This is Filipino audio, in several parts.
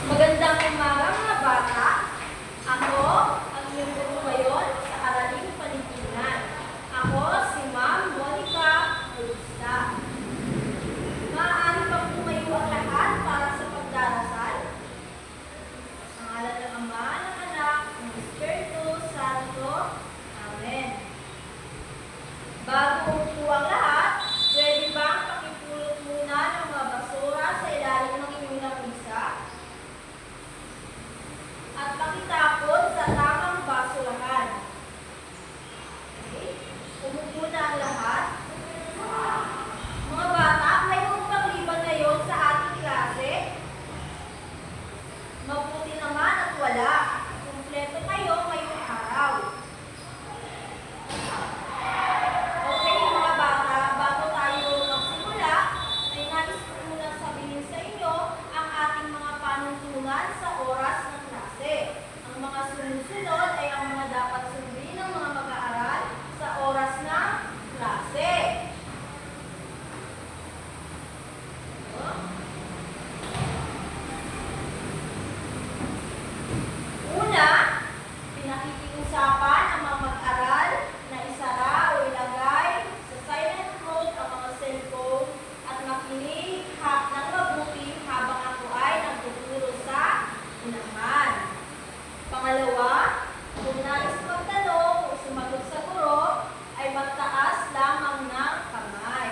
Magandang umaga mga bata. Ako ang iyong guro ngayon sa Araling Panlipunan. Ako si Ma'am Monica Augusta. Maaari bang tumayo ang lahat para sa pagdarasal? Ang ngalan ng Ama, ng Anak, ng Espiritu Santo. Amen. Bago umupo ang lahat, pwede bang pakipulot muna ng mga basura sa ilalim ng inyong lamisa? At pakitapon sa tamang basurahan. Okay? Umupo na ang lahat. Mga bata, mayroong pagliban ngayon sa ating klase. Mabuti naman at wala. Kumpleto kayo ngayong araw. Okay, mga bata, bago tayo magsimula, ay nais ko munang sabihin sa inyo ang ating mga panuntunan sa oras ng klase. Ang mga sunod-sunod ay ang mga dapat sundin ng mga mag-aaral sa oras ng klase. Una, pinakikiusapan ang mga mag-aral na isara o ilagay sa silent mode ang mga cellphone at makinig ng mabuti habang ako ay nagtuturo sa unahan. Pangalawa, kung nais magtanong o sumagot sa guro, ay magtaas lamang ng kamay.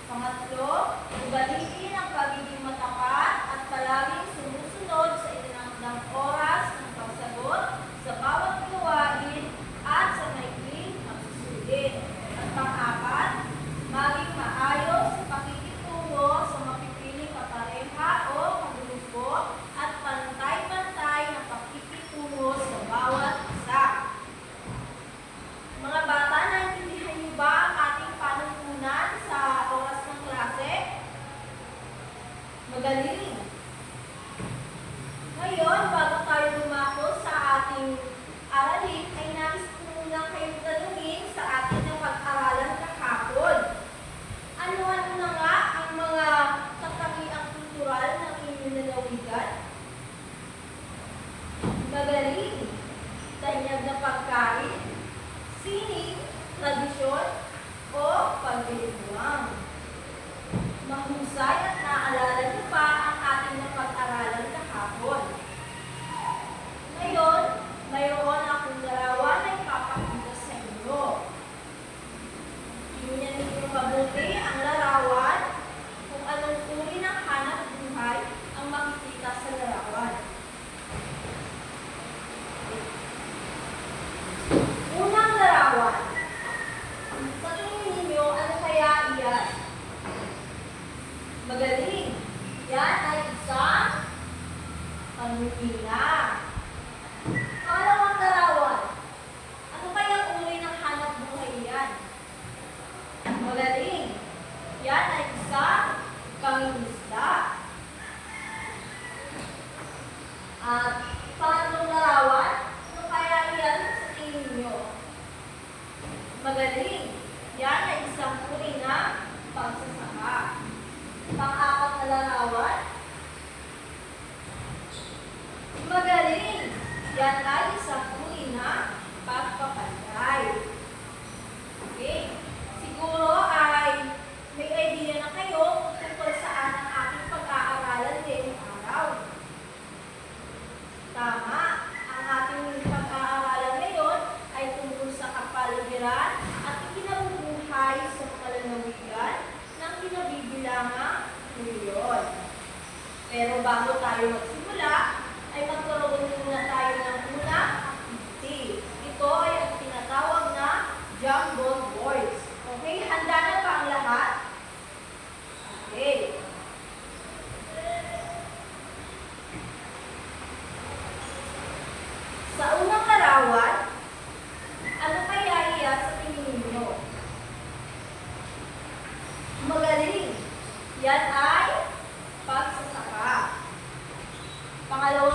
Pangatlo, ugaliin ang pagiging matapat at palaging sumusunod sa itinakdang oras ng pagsagot sa bawat gawain at sa maikling pagsusulit. At pang-apat, maging maayos sa pakikitungo sa mapipiling kapareha o kagrupo at pantay-pantay na pakikitungo sa bawat isa. Mga bata, naintindihan niyo ba ang ating panuntunan sa oras ng klase? Magaling! Ngayon, bago tayo lumako sa ating aralin, ay nais ko muna kayong tanungin sa ating napag-aralan kahapon. Ano-ano na nga ang mga katangiang kultural ng inyong lalawigan? Magaling! Tanyag na pagkain, sining, tradisyon, o pagdiriwang. Mahusay at naalala niyo pa ang ating napag-aralan kahapon. Ngayon, mayroon akong larawan na ipapakita sa inyo. Tingnan ninyo mabuti ang larawan kung anong uri ng hanap buhay ang makikita sa larawan. Unang larawan. Sa tingin ninyo, ano kaya iyan? Magaling. Yan ay isang pangungina. Pangalawang larawan. Ano kayang uri ng hanap buhay yan? Magaling. Yan ay isang pangingisda. At pangatlong larawan. Ano kaya yan sa tingin ninyo? Magaling. Yan ay isang uri ng pagsasaka. Pang-apat na larawan. Magaling. Yan ay isang uri na pagpapanday. Okay. Siguro ay may idea na kayo kung tungkol saan ang ating pag-aaralan ngayong araw. Tama. Ang ating pag-aaralan ngayon ay tungkol sa kapaligiran at ikinabubuhay sa kalalawigan ng kinabibilangang milyon. Pero bago tayo magsimula, ay magkaroon muna tayo ng unang activity. Ito ay ang tinatawag na Jumble Boards. Okay, handa na ba ang lahat? Okay. Sa unang larawan, ano kaya iya sa tingin ninyo? Magaling. Yan ay pagsasaka. Pangalawa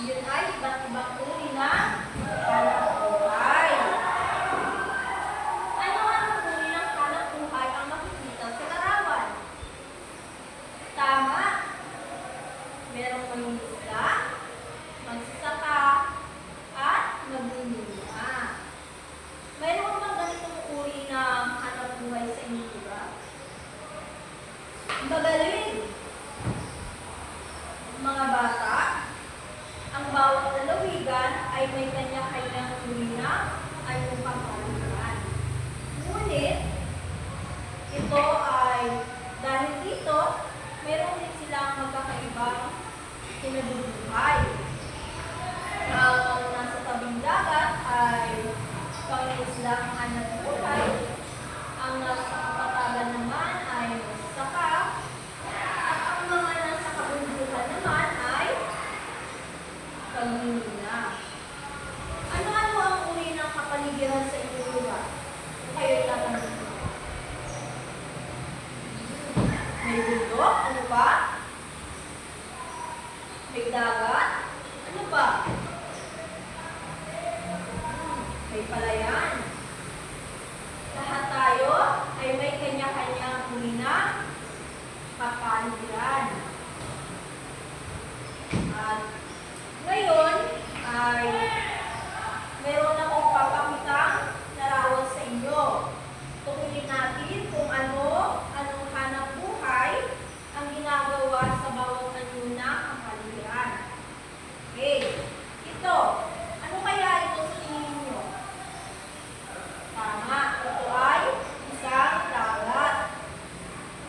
Yun ay iba't ibang uri ng hanap buhay. Ano-anong uri ng hanap buhay ang makikita sa larawan? Tama. Merong mangingisda, magsasaka, at magbubunga. Mayroon bang ganitong uri ng hanap buhay sa inyong lugar? Magaling! Mga bata, ang bawat lalawigan ay may kanya-kanyang uri ng anong kapaligiran. Ngunit, ito ay dahil dito, meron din silang magkakaibang kinabubuhay. Ang nasa tabing dagat ay pangingislang hanap buhay. Ang nasa kapatagan naman ay magsasaka. At ang mga nasa kabundukan naman ay pagmimina. Ano-ano ang uri ng kapaligiran sa inyong lugar? Kung kayo'y tatanungin. May bundok? Ano pa? May dagat? Ano pa? May palayan. Lahat tayo ay may kanya-kanyang uri ng kapaligiran. At ngayon ay meron akong papakitang larawan sa inyo. Tukuyin natin kung anong hanap buhay ang ginagawa sa bawat anyo ng kapaligiran. Okay. Ito. Ano kaya ito sa tingin ninyo? Tama. Ito ay isang dagat.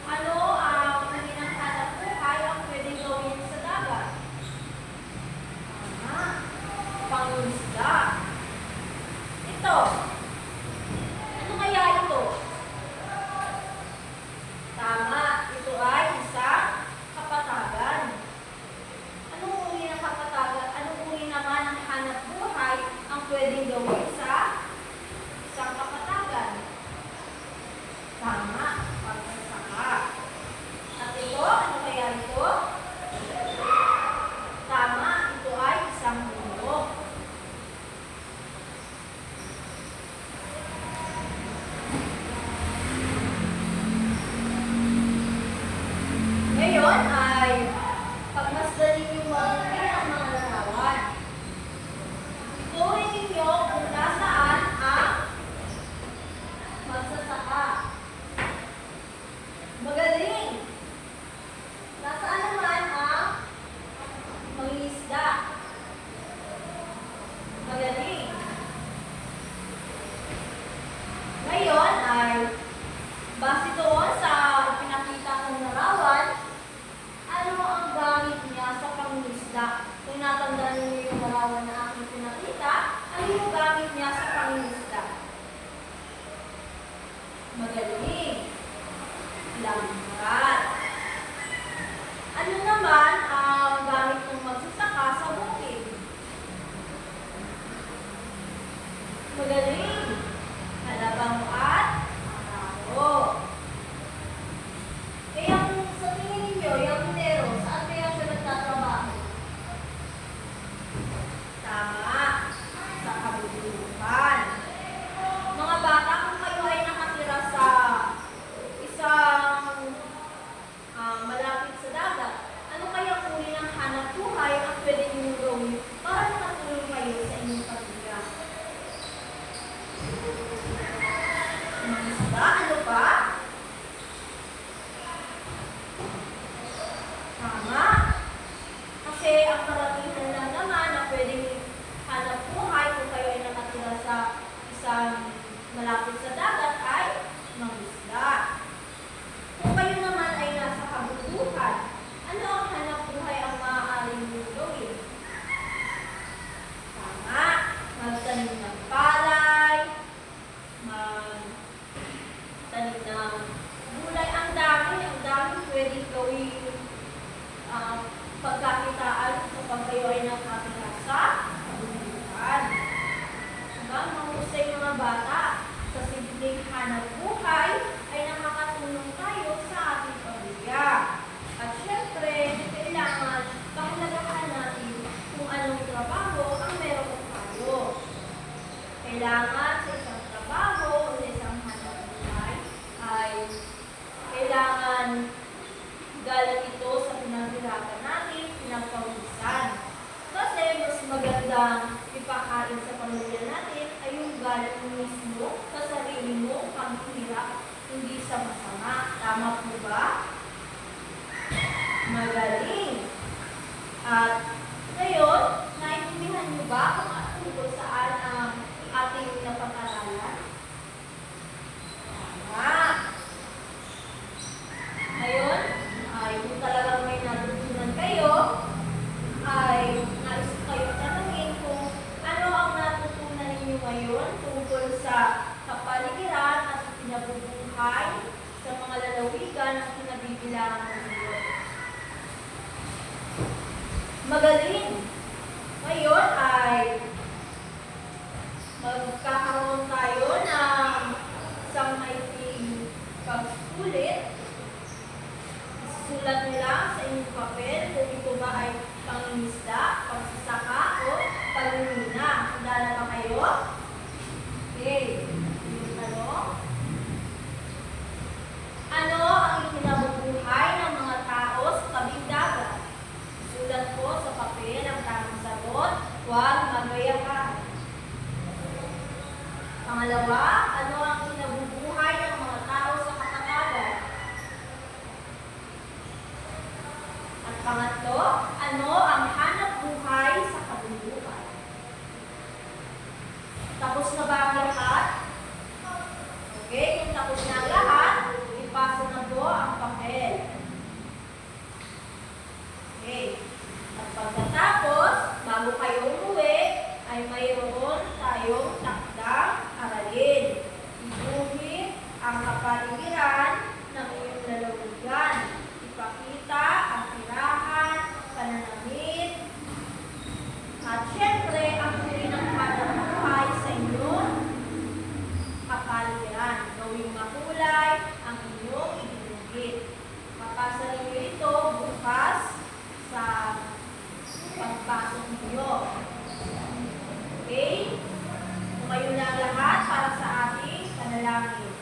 Ano ang uri ng hanap buhay ang pwedeng gawin sa dagat? Tama. Pangingisda. Ito. Ano kaya ito? Tama. Ito ay isang kapatagan. Anong uri ng kapatagan? Anong uri naman ng hanap buhay ang pwedeng gawin sa isang kapatagan? Tama. Pagsasaka. At ito, ano kaya ito? Tama. Ito ay isang bundok. Ngayon ay pagmasdan ninyo mabuti ang mga larawan. Ituloy ninyo kung nasaan ang magsasaka. Magaling! Nasaan naman ang mangingisda? Magaling! Ngayon ay base doon sa pinakita kong larawan, ano ang gamit niya sa pangingisda? Kung natandaan niyo yung larawan na aking pinakita, ano yung gamit niya sa pangingisda? Magaling. Lambat. Ano naman ang gamit ng magsasaka sa bukid? Magaling. Halabang at araro. Eh, sa tingin ninyo, yung minero, saan kaya siya nagtatrabaho? Tama. Sa kabundukan. Mga bata, kung kayo ay nakatira sa isang malapit sa dagat, ano kaya uri ng hanap buhay ang pwede niyo gawin para makatulong kayo sa inyong pamilya? Mangisda, ano pa? Tama. Kasi ang karamihan lang naman na pwedeng hanap buhay kung kayo ay nakatira sa isang malapit sa dagat ay mangisda. Kung kayo naman ay nasa kabundukan, ano ang hanap buhay ang maaaring nyo gawin? Tama. Magtanim ng palay, magtanim ng gulay. Ang dami pwedeng gawin pagkakitaan kapag kayo ay nakatira sa kabundukan. Diba? Mahusay mga bata sa kailangan sa isang trabaho o sa isang hanap buhay ay kailangan galing ito sa pinaghirapan natin, pinagpawisan. Kasi mas magandang ipakain sa pamilya natin ay yung galing mismo sa sarili mo paghihirap, hindi sa masama. Tama po ba? Magaling. At ngayon, naiintindihan niyo ba kung saan ang ating napag-aralan? Tama. Ngayon, ay kung talagang may natutunan kayo, ay nais ko kayo tanungin kung ano ang natutunan ninyo ngayon tungkol sa kapaligiran at pinabubuhay sa mga lalawigan na kinabibilangan ng Diyos. Magaling! Ngayon ay magkakaroon tayo ng isang maikling pagsulit. Sulat nyo lang sa inyong papel kung ito ba ay pangingisda, pagsasaka, o panununa. Handa na ba kayo? Okay. Yung tanong. Ano ang ikinabubuhay ng mga tao sa tabing dagat? Sulat po sa papel ang tamang sagot. Huwag magayahan. Pangalawa, ano ang ikinabubuhay ng mga tao sa kapatagan? At pangatlo, ano ang hanap buhay sa kabundukan? Tapos na ba ang lahat? Okay, kung tapos na ang lahat, ipasa na po ang papel. Okay. At pagkatapos, bago kayo umuwi, ay mayroon tayong takdang aralin. Ibuhin ang kapaligiran ng iyong lalawigan. Ipakita ang tirahan, pananamit, at syempre, ang uri ng hanap buhay sa inyong kapaligiran. Gawing makulay ang inyong ibinugit. Papasa ninyo ito bukas sa pagpasok ninyo. Okay? Tumayo na ang lahat para sa ating panalangin.